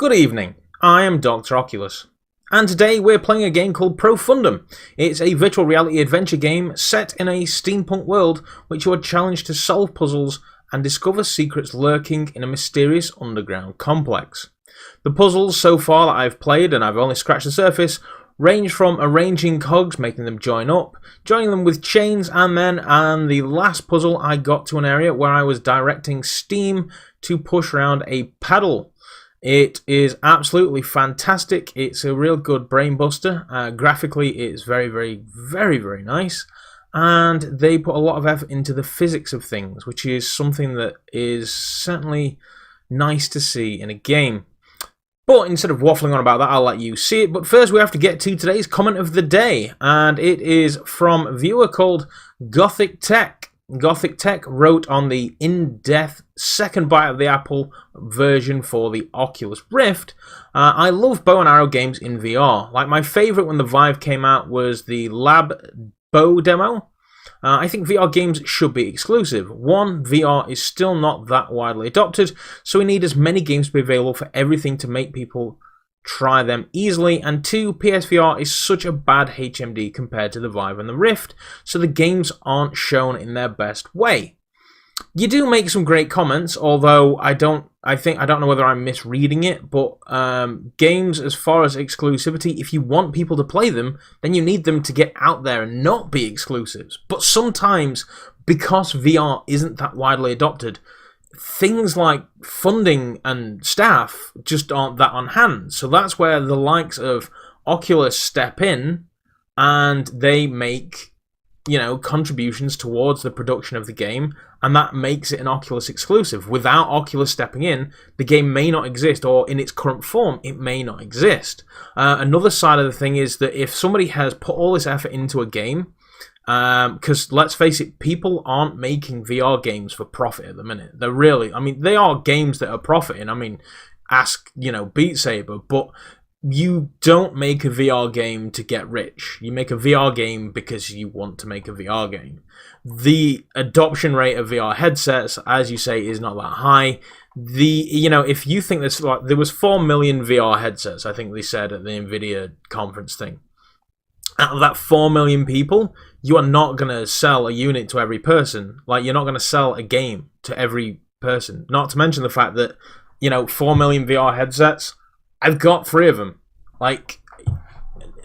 Good evening, I am Dr. Oculus, and today we're playing a game called Profundum. It's a virtual reality adventure game set in a steampunk world which you are challenged to solve puzzles and discover secrets lurking in a mysterious underground complex. The puzzles so far that I've played, and I've only scratched the surface, range from arranging cogs, making them join up, joining them with chains, and the last puzzle I got to an area where I was directing steam to push around a paddle. It is absolutely fantastic. It's a real good brain buster. Graphically, it's very nice. And they put a lot of effort into the physics of things, which is something that is certainly nice to see in a game. But instead of waffling on about that, I'll let you see it. But first, we have to get to today's comment of the day. And it is from a viewer called Gothic Tech. Gothic Tech wrote on the in-depth second bite of the apple version for the Oculus Rift. I love bow and arrow games in VR. Like, my favourite when the Vive came out was the Lab Bow demo. I think VR games should be exclusive. One, VR is still not that widely adopted, so we need as many games to be available for everything to make people try them easily, and two, PSVR is such a bad HMD compared to the Vive and the Rift, so the games aren't shown in their best way. You do make some great comments, although I don't know whether I'm misreading it, but games as far as exclusivity, if you want people to play them, then you need them to get out there and not be exclusives. But sometimes, because VR isn't that widely adopted, things like funding and staff just aren't that on hand. So that's where the likes of Oculus step in and they make, contributions towards the production of the game, and that makes it an Oculus exclusive. Without Oculus stepping in, the game may not exist, or in its current form, it may not exist. Another side of the thing is that if somebody has put all this effort into a game, because let's face it, people aren't making VR games for profit at the minute. They are games that are profiting. Ask, Beat Saber, but you don't make a VR game to get rich. You make a VR game because you want to make a VR game. The adoption rate of VR headsets, as you say, is not that high. If you think there was 4 million VR headsets, I think they said at the Nvidia conference thing. Out of that 4 million people, you are not going to sell a unit to every person. Like, you're not going to sell a game to every person. Not to mention the fact that, 4 million VR headsets, I've got 3 of them. Like,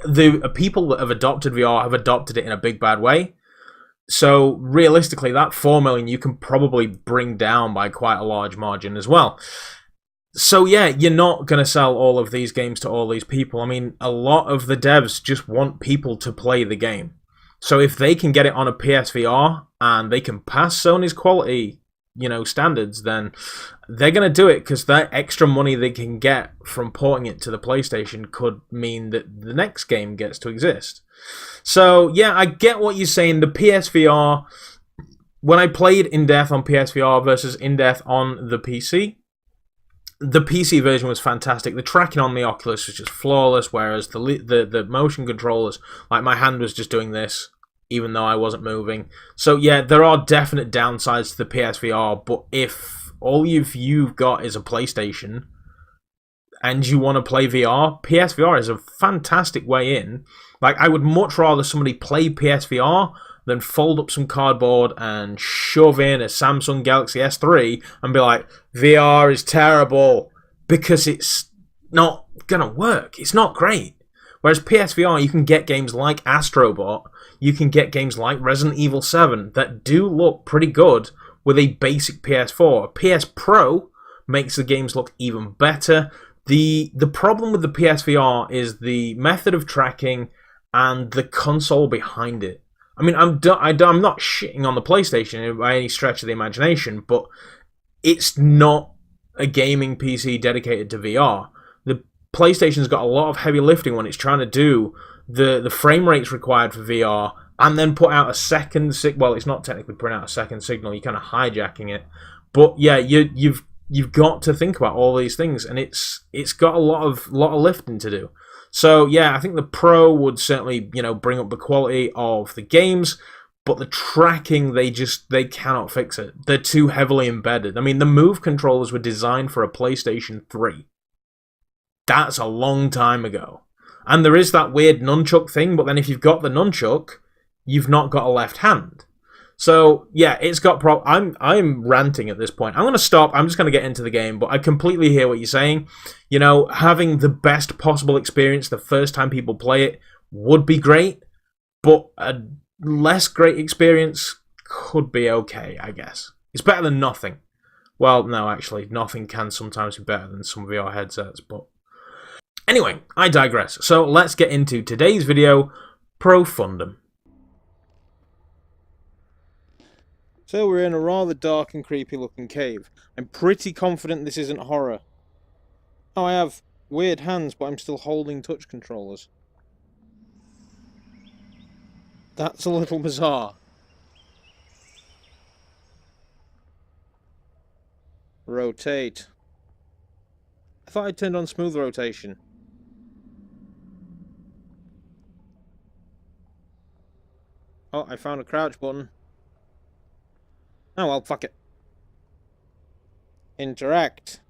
the people that have adopted VR have adopted it in a big bad way. So, realistically, that 4 million you can probably bring down by quite a large margin as well. So yeah, you're not going to sell all of these games to all these people. A lot of the devs just want people to play the game. So if they can get it on a PSVR and they can pass Sony's quality, standards, then they're going to do it, because that extra money they can get from porting it to the PlayStation could mean that the next game gets to exist. So yeah, I get what you're saying. The PSVR, when I played In Death on PSVR versus In Death on the PC version was fantastic. The tracking on the Oculus was just flawless, whereas the motion controllers, like, my hand was just doing this, even though I wasn't moving. So yeah, there are definite downsides to the PSVR, but if all you've got is a PlayStation and you want to play VR, PSVR is a fantastic way in. Like, I would much rather somebody play PSVR than fold up some cardboard and shove in a Samsung Galaxy S3 and be like, VR is terrible, because it's not going to work. It's not great. Whereas PSVR, you can get games like Astrobot, you can get games like Resident Evil 7 that do look pretty good with a basic PS4. PS Pro makes the games look even better. The problem with the PSVR is the method of tracking and the console behind it. I'm not shitting on the PlayStation by any stretch of the imagination, but it's not a gaming PC dedicated to VR. The PlayStation's got a lot of heavy lifting when it's trying to do the frame rates required for VR, and then put out a second well, it's not technically putting out a second signal, you're kind of hijacking it. But yeah, you've got to think about all these things, and it's got a lot of lifting to do. So yeah, I think the Pro would certainly, bring up the quality of the games, but the tracking, they cannot fix it. They're too heavily embedded. The Move controllers were designed for a PlayStation 3. That's a long time ago. And there is that weird nunchuck thing, but then if you've got the nunchuck, you've not got a left hand. So, yeah, it's got I'm ranting at this point. I'm going to stop. I'm just going to get into the game, but I completely hear what you're saying. You know, having the best possible experience the first time people play it would be great, but a less great experience could be okay, I guess. It's better than nothing. Well, no, actually, nothing can sometimes be better than some VR headsets, but... Anyway, I digress. So, let's get into today's video, Profundum. So we're in a rather dark and creepy looking cave. I'm pretty confident this isn't horror. Oh, I have weird hands, but I'm still holding touch controllers. That's a little bizarre. Rotate. I thought I turned on smooth rotation. Oh, I found a crouch button. Oh, well, fuck it. Interact.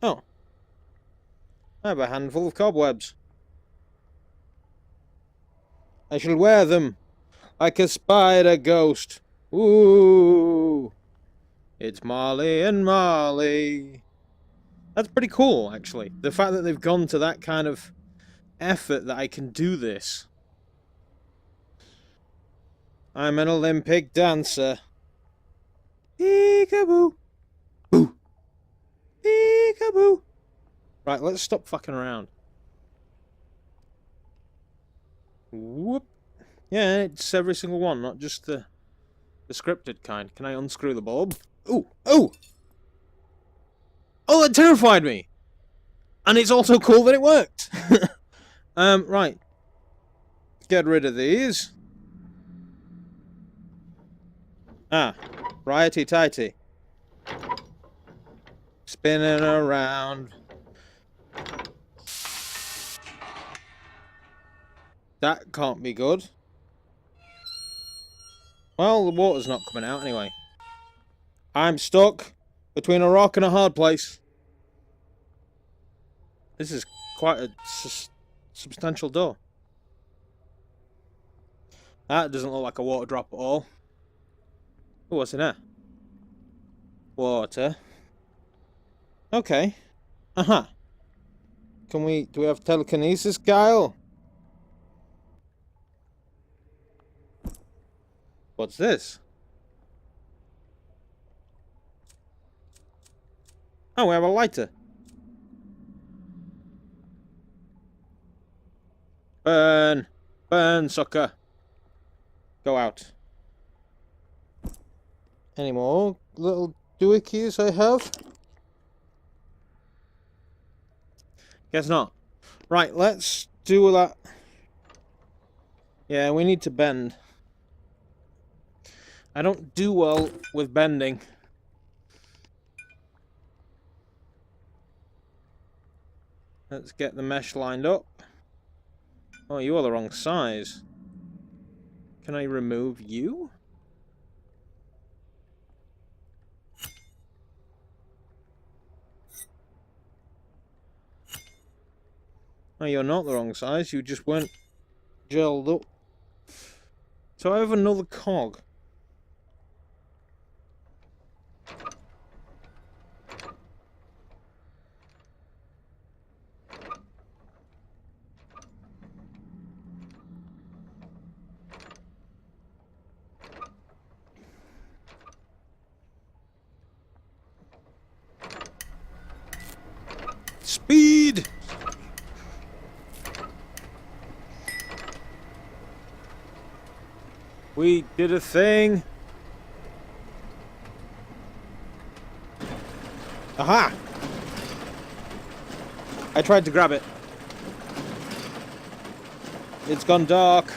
Oh. I have a handful of cobwebs. I shall wear them like a spider ghost. Ooh. It's Marley and Marley. That's pretty cool, actually. The fact that they've gone to that kind of effort that I can do this. I'm an Olympic dancer. Peekaboo. Boo. Peekaboo. Right, let's stop fucking around. Whoop. Yeah, it's every single one, not just the scripted kind. Can I unscrew the bulb? Ooh. Oh! Oh, that terrified me! And it's also cool that it worked! Right. Get rid of these. Ah. Righty-tighty. Spinning around. That can't be good. Well, the water's not coming out anyway. I'm stuck between a rock and a hard place. This is quite a substantial door. That doesn't look like a water drop at all. Oh, what's in there? Water. Okay. Uh-huh. Do we have telekinesis, Kyle? What's this? Oh, we have a lighter. Burn! Burn, sucker! Go out. Any more little doohickeys I have? Guess not. Right, let's do that. Yeah, we need to bend. I don't do well with bending. Let's get the mesh lined up. Oh, you are the wrong size. Can I remove you? Oh, you're not the wrong size. You just weren't gelled up. So I have another cog. Speed! We did a thing. Aha! I tried to grab it. It's gone dark.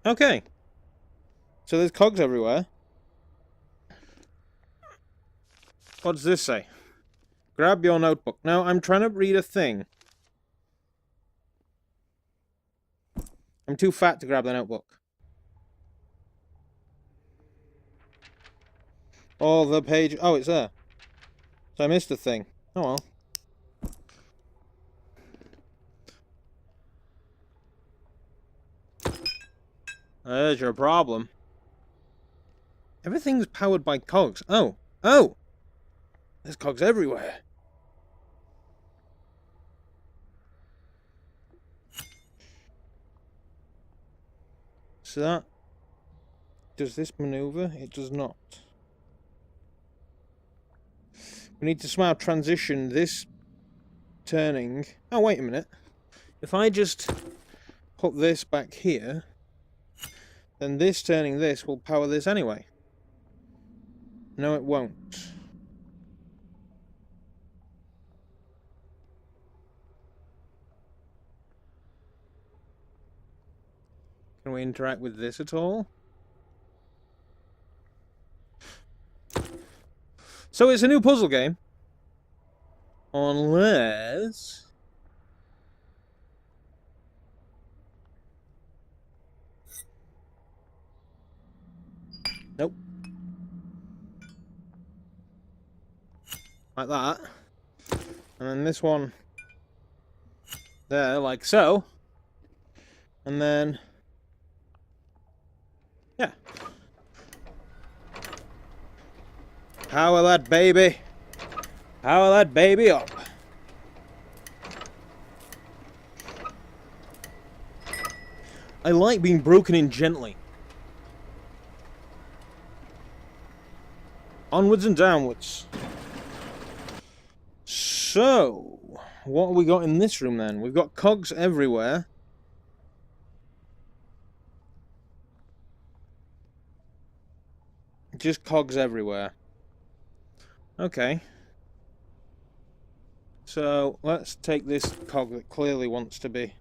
Okay. So there's cogs everywhere. What does this say? Grab your notebook. Now, I'm trying to read a thing. I'm too fat to grab the notebook. All the page... Oh, it's there. So I missed a thing. Oh well. There's your problem. Everything's powered by cogs. Oh! Oh! There's cogs everywhere. So that... Does this maneuver? It does not. We need to somehow transition this turning... Oh, wait a minute. If I just put this back here, then this turning this will power this anyway. No, it won't. Can we interact with this at all? So it's a new puzzle game. Unless... Nope. Like that. And then this one there, like so. And then... Yeah. Power that baby. Power that baby up. I like being broken in gently. Onwards and downwards. So, what have we got in this room then? We've got cogs everywhere. Just cogs everywhere. Okay. So, let's take this cog that clearly wants to be.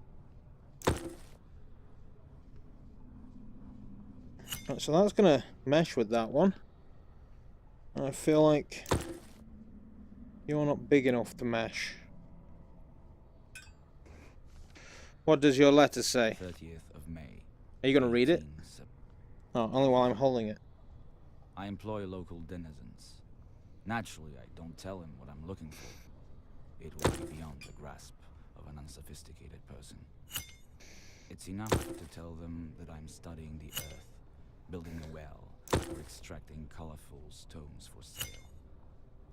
Right, so that's going to mesh with that one. I feel like you're not big enough to mesh. What does your letter say? 30th of May. Are you going to read it? Oh, only while I'm holding it. I employ local denizens. Naturally, I don't tell them what I'm looking for. It will be beyond the grasp of an unsophisticated person. It's enough to tell them that I'm studying the earth, building a well, or extracting colorful stones for sale.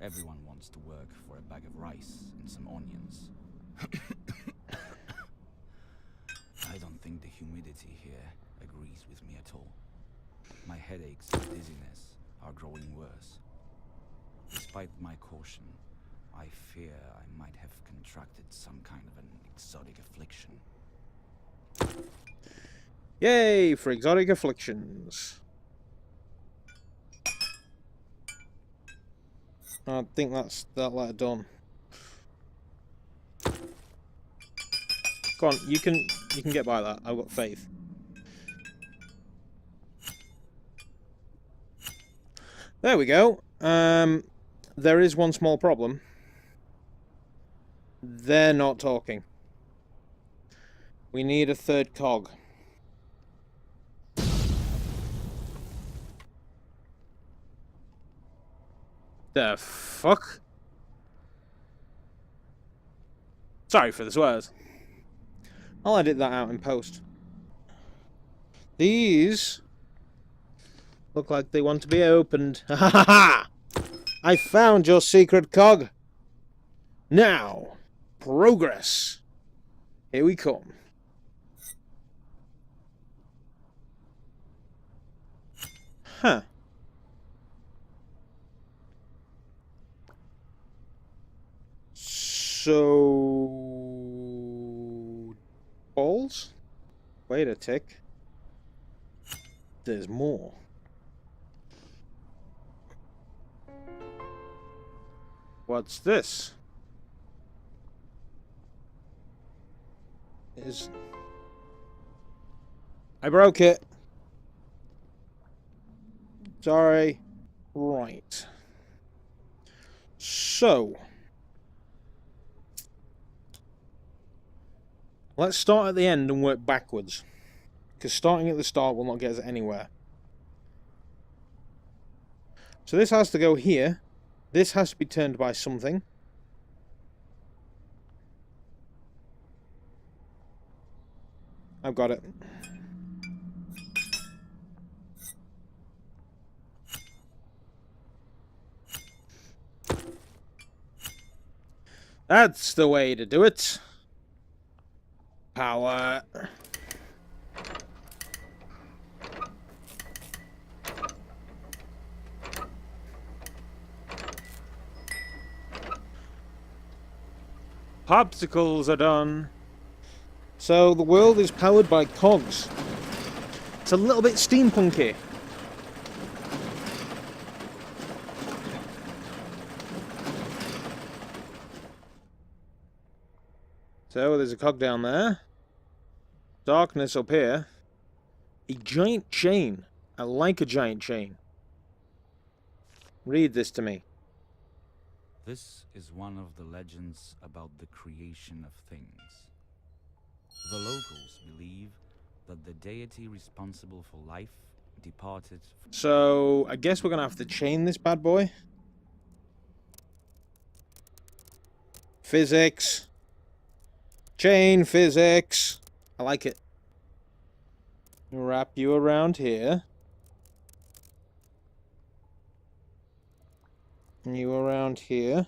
Everyone wants to work for a bag of rice and some onions. I don't think the humidity here agrees with me at all. My headaches and dizziness are growing worse. Despite my caution, I fear I might have contracted some kind of an exotic affliction. Yay for exotic afflictions. I think that's that letter done. Go on, you can get by that. I've got faith. There we go. There is one small problem. They're not talking. We need a third cog. The fuck? Sorry for the swears. I'll edit that out in post. These look like they want to be opened. Ha ha ha! I found your secret cog. Now, progress. Here we come. Huh. So... balls? Wait a tick. There's more. What's this? I broke it. Sorry. Right. So... let's start at the end and work backwards. Because starting at the start will not get us anywhere. So this has to go here. This has to be turned by something. I've got it. That's the way to do it. Power. Popsicles are done. So the world is powered by cogs. It's a little bit steampunky. So there's a cog down there. Darkness up here. A giant chain. I like a giant chain. Read this to me. This is one of the legends about the creation of things. The locals believe that the deity responsible for life departed. So I guess we're gonna have to chain this bad boy. Physics. Chain physics. I like it. Wrap you around here. And you around here.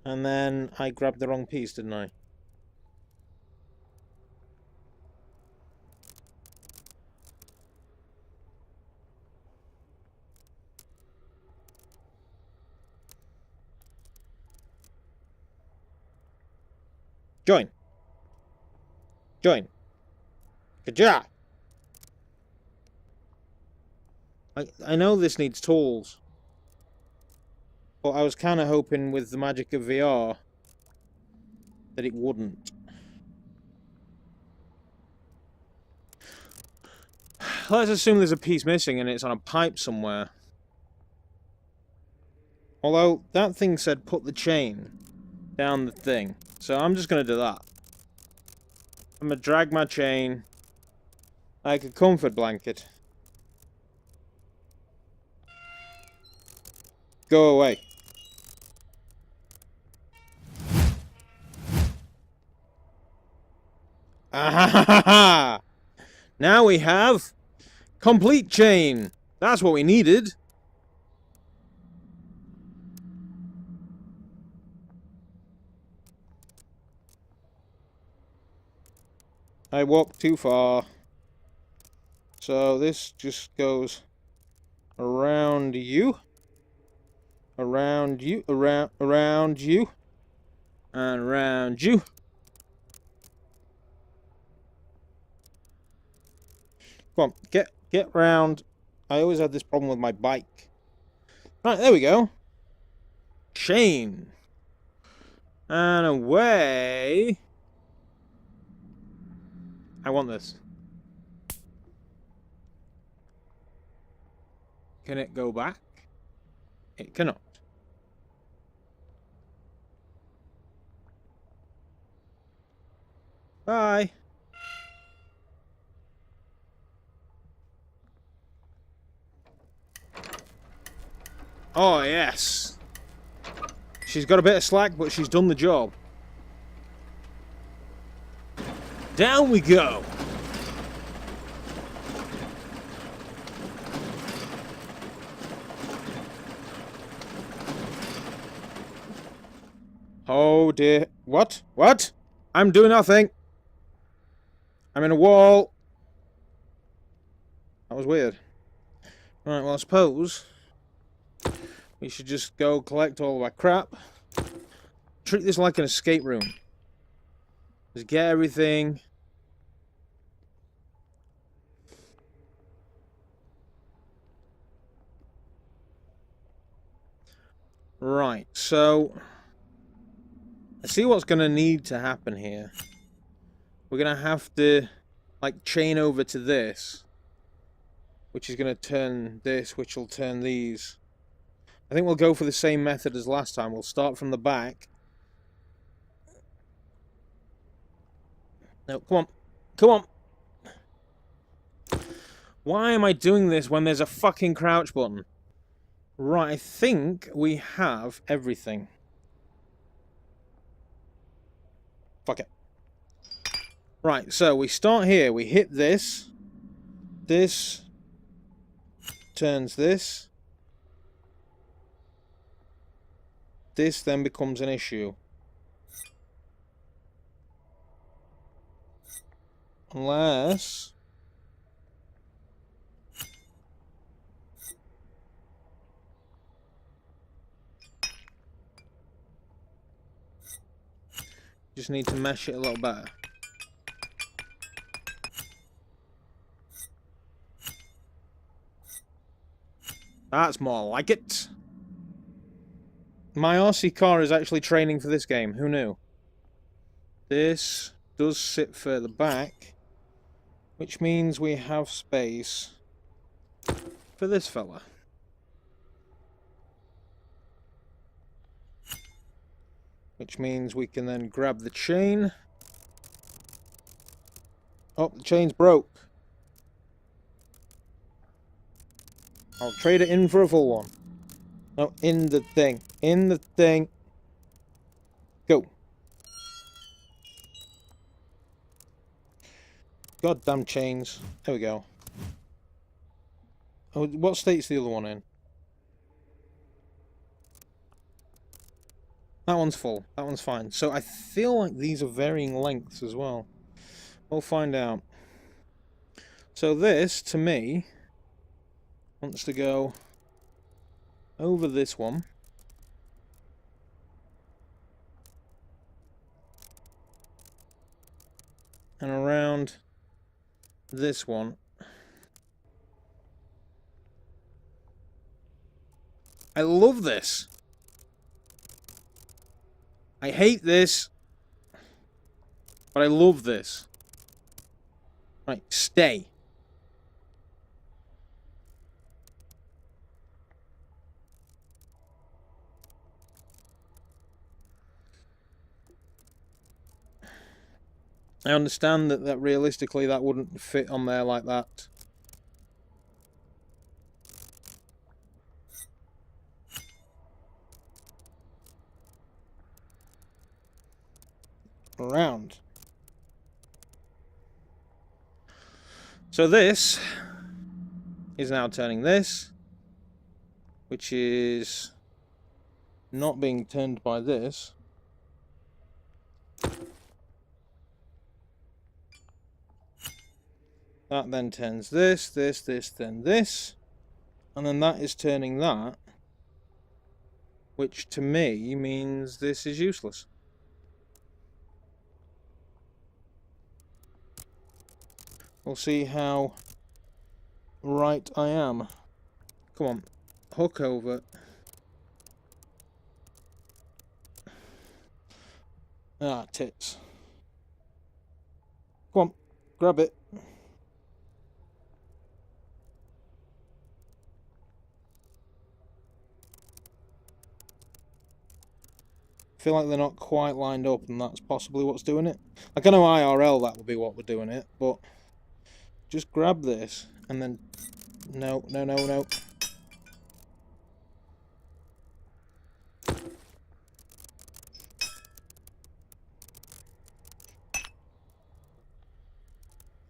And then I grabbed the wrong piece, didn't I? Join. Join. Good job. I know this needs tools. But I was kind of hoping with the magic of VR that it wouldn't. Let's assume there's a piece missing and it's on a pipe somewhere. Although that thing said put the chain down the thing. So I'm just going to do that. I'm going to drag my chain like a comfort blanket. Go away. Ah, now we have complete chain. That's what we needed. I walked too far. So this just goes around you. Around you, around you. And around you. Come on, get round. I always had this problem with my bike. Right, there we go. Chain. And away. I want this. Can it go back? It cannot. Bye. Oh, yes. She's got a bit of slack, but she's done the job. Down we go. Oh dear. What? What? I'm doing nothing. I'm in a wall. That was weird. Right, well, I suppose we should just go collect all of our crap. Treat this like an escape room. Just get everything. Right, so I see what's going to need to happen here. We're going to have to, like, chain over to this, which is going to turn this, which will turn these. I think we'll go for the same method as last time. We'll start from the back. No, come on. Come on. Why am I doing this when there's a fucking crouch button? Right, I think we have everything. Fuck it. Right, so we start here. We hit this. This turns this. This then becomes an issue. Unless... just need to mesh it a little better. That's more like it. My RC car is actually training for this game. Who knew? This does sit further back, which means we have space for this fella. Which means we can then grab the chain. Oh, the chain's broke. I'll trade it in for a full one. No, in the thing. In the thing. Go. Goddamn chains. There we go. Oh, what state's the other one in? That one's full. That one's fine. So I feel like these are varying lengths as well. We'll find out. So this, to me, wants to go over this one. And around this one. I love this. I hate this. But I love this. Right, stay. I understand that realistically that wouldn't fit on there like that. Around. So this is now turning this, which is not being turned by this. That then turns this, then this. And then that is turning that. Which to me means this is useless. We'll see how right I am. Come on. Hook over. Ah, tits. Come on. Grab it. I feel like they're not quite lined up, and that's possibly what's doing it. Like, I know IRL that would be what we're doing it, but just grab this, and then... No.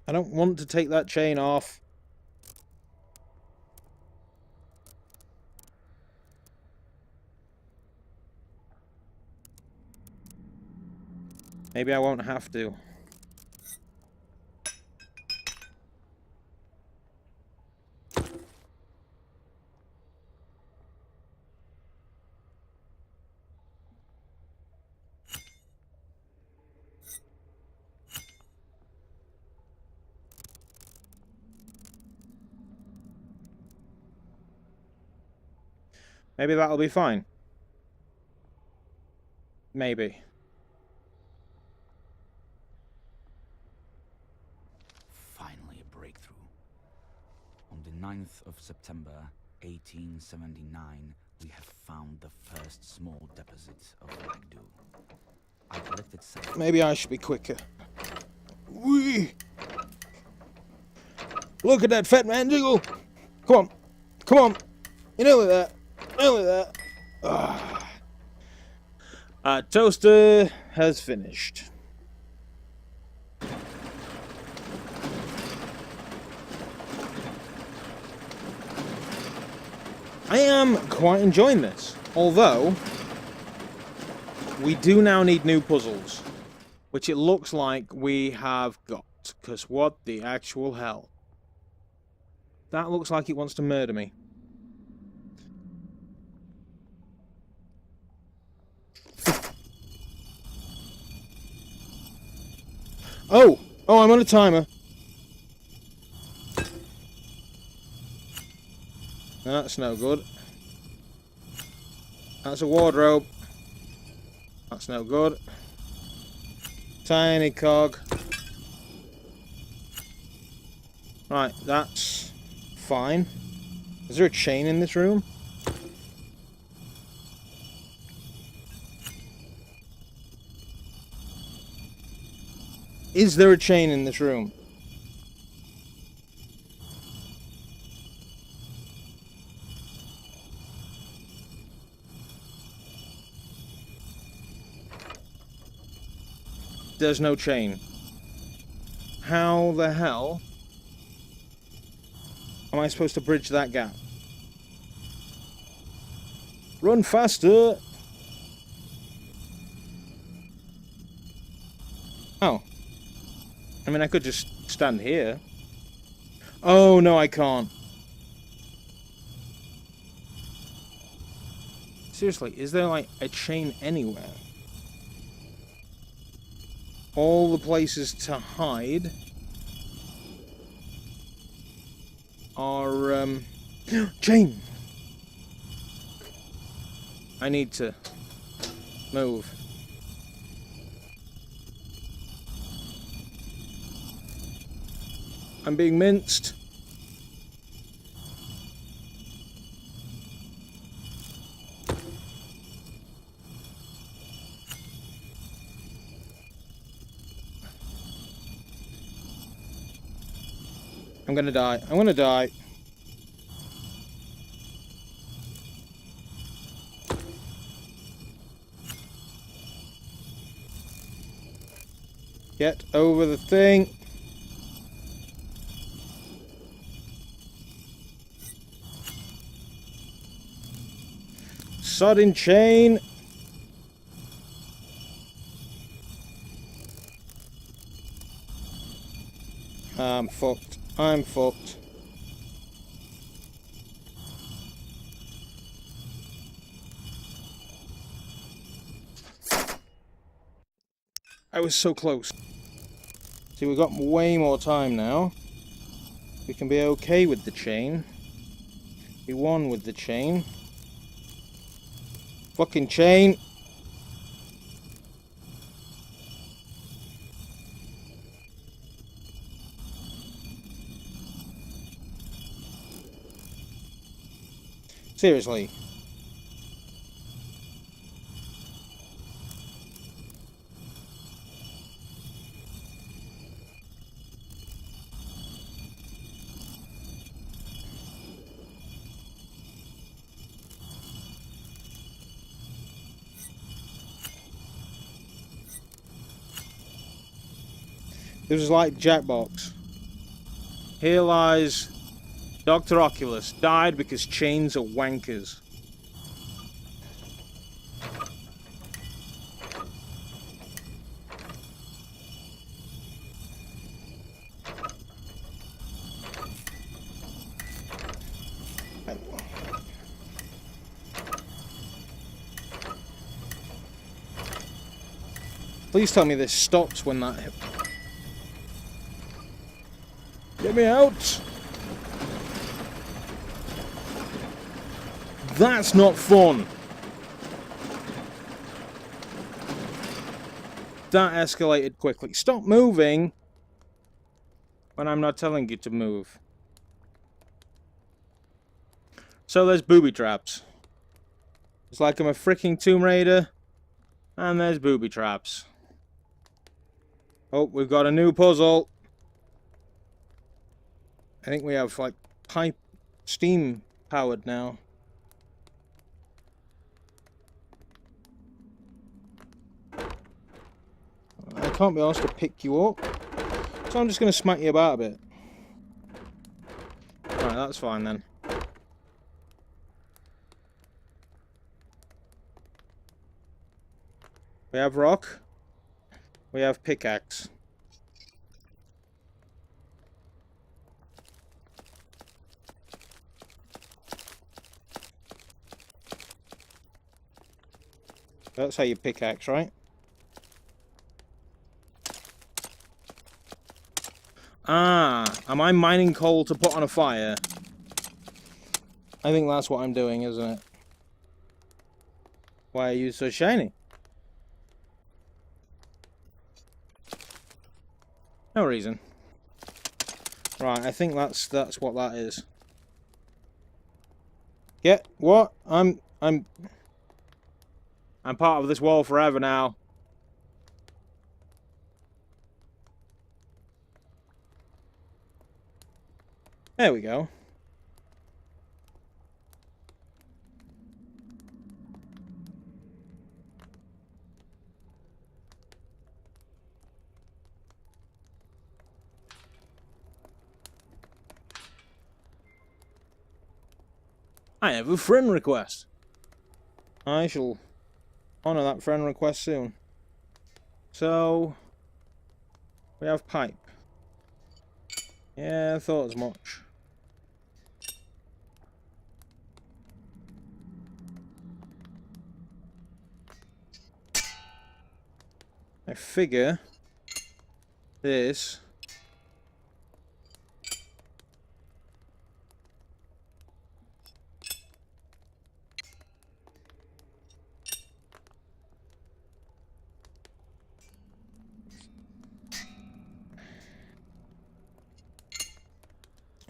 I don't want to take that chain off. Maybe I won't have to. Maybe that'll be fine. Maybe. Finally a breakthrough. On the 9th of September, 1879, we have found the first small deposit of ragdew. I collected samples. Maybe I should be quicker. Whee! Look at that fat man jiggle! Come on! Come on! You know that! Nearly there! Our toaster has finished. I am quite enjoying this, although we do now need new puzzles, which it looks like we have got, because what the actual hell? That looks like it wants to murder me. Oh! Oh, I'm on a timer. That's no good. That's a wardrobe. That's no good. Tiny cog. Right, that's fine. Is there a chain in this room? Is there a chain in this room? There's no chain. How the hell am I supposed to bridge that gap? Run faster! Oh. I mean, I could just stand here. Oh, no, I can't. Seriously, is there, like, a chain anywhere? All the places to hide are, chain! I need to move. I'm being minced. I'm gonna die. I'm gonna die. Get over the thing. Sodding chain. I'm fucked. I'm fucked. I was so close. See, we've got way more time now. We can be okay with the chain. We won with the chain. Fucking chain. Seriously. This is like Jackbox. Here lies Dr. Oculus, died because chains are wankers. Please tell me this stops when that hit. Get me out! That's not fun! That escalated quickly. Stop moving when I'm not telling you to move. So there's booby traps. It's like I'm a freaking Tomb Raider, and there's booby traps. Oh, we've got a new puzzle. I think we have, like, pipe steam powered now. I can't be asked to pick you up, so I'm just going to smack you about a bit. Right, that's fine then. We have rock. We have pickaxe. That's how you pickaxe, right? Ah, am I mining coal to put on a fire? I think that's what I'm doing, isn't it? Why are you so shiny? No reason. Right, I think that's what that is. Yeah, what? I'm part of this wall forever now. There we go. I have a friend request. I shall honour that friend request soon. So, we have pipe. Yeah, I thought as much. I figure this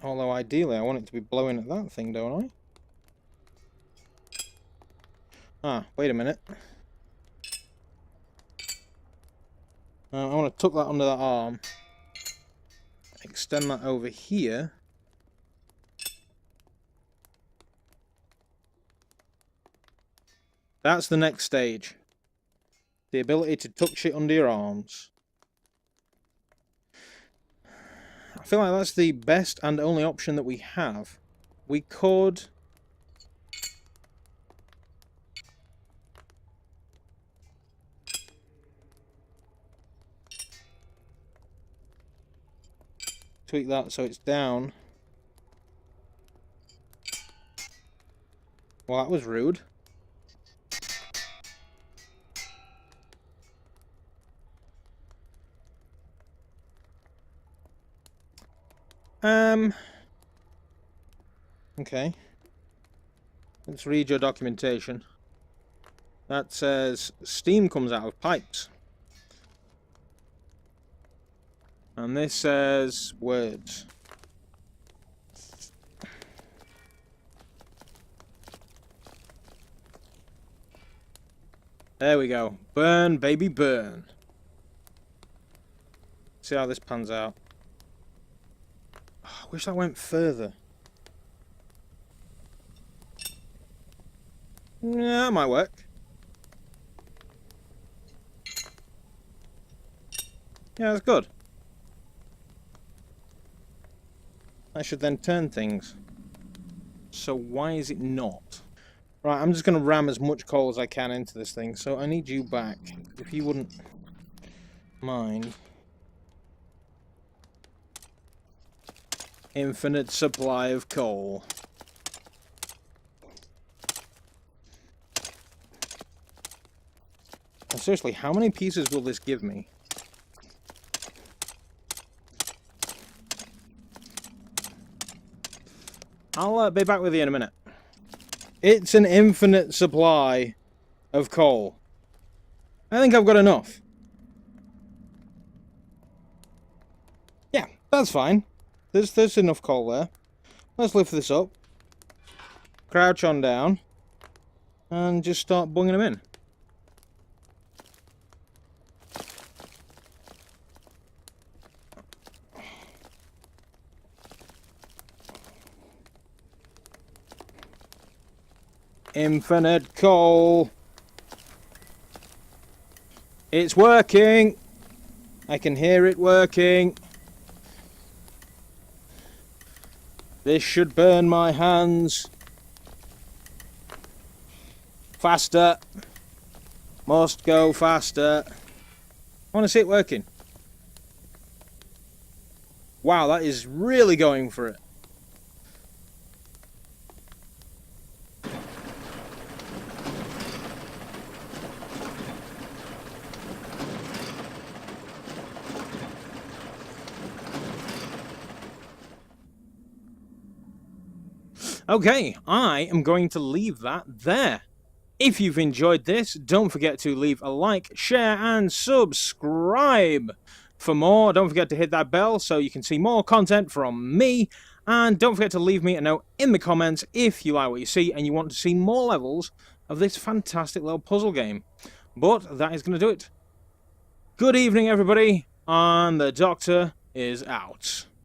although ideally I want it to be blowing at that thing, don't I? Ah, wait a minute. I want to tuck that under that arm. Extend that over here. That's the next stage. The ability to tuck shit under your arms. I feel like that's the best and only option that we have. We could... tweak that so it's down. Well, that was rude. Okay. Let's read your documentation. That says steam comes out of pipes. And this says words. There we go. Burn, baby, burn. See how this pans out. Oh, I wish that went further. Yeah, that might work. Yeah, that's good. I should then turn things. So why is it not? Right, I'm just going to ram as much coal as I can into this thing. So I need you back. If you wouldn't mind. Infinite supply of coal. And seriously, how many pieces will this give me? I'll be back with you in a minute. It's an infinite supply of coal. I think I've got enough. Yeah, that's fine. There's enough coal there. Let's lift this up. Crouch on down. And just start bunging them in. Infinite coal. It's working. I can hear it working. This should burn my hands. Faster. Must go faster. I want to see it working. Wow, that is really going for it. Okay, I am going to leave that there. If you've enjoyed this, don't forget to leave a like, share, and subscribe. For more, don't forget to hit that bell so you can see more content from me. And don't forget to leave me a note in the comments if you like what you see and you want to see more levels of this fantastic little puzzle game. But that is going to do it. Good evening, everybody, and the Doctor is out.